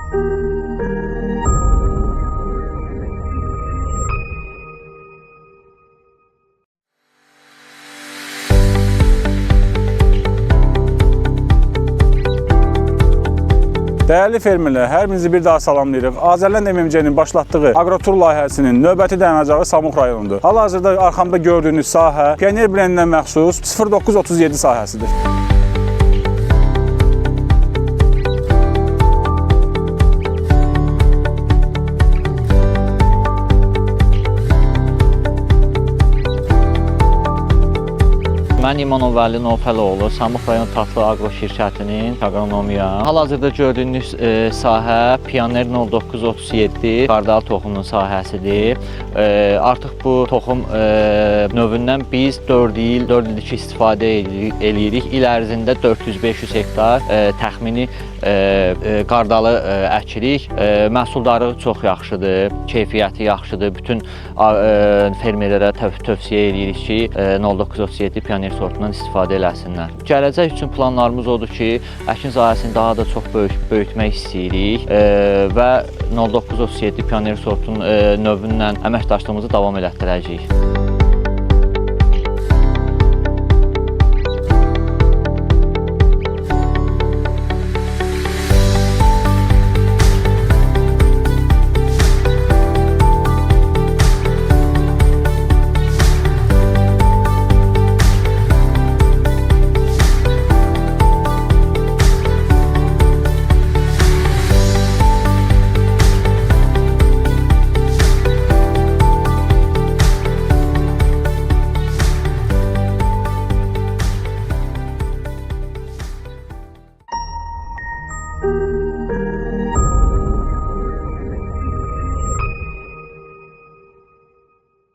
Dəyərli fermerlər, hər birinizi bir daha salamlayırıq. Azərland MMC-nin başlatdığı Agrotur layihəsinin növbəti dayanacağı Samux rayonundur. Hal-hazırda arxamda gördüyünüz sahə Pioner brendinə məxsus 0937 sahəsidir. Mən İmanov Vəli Nofəloğlu, Samux rayon Tatlı Agro şirkətinin aqronomiyam. Hal-hazırda gördüyünüz sahə Pioner 0937 qardal toxumunun sahəsidir. Artıq bu toxum növündən biz 4 ildir ki istifadə eləyirik. İl ərzində 400-500 hektar təxmini qardalı əkirik. Məhsuldarlığı çox yaxşıdır, keyfiyyəti yaxşıdır. Bütün fermerlərə tövsiyə eləyirik ki, 0937 Pioner sortundan istifadə eləsinlər. Gələcək üçün planlarımız odur ki, əkin sahəsini daha da çox böyütmək istəyirik və 0937 Pioner sortunun növündən əməkdaşlığımızı davam elətdirəcəyik.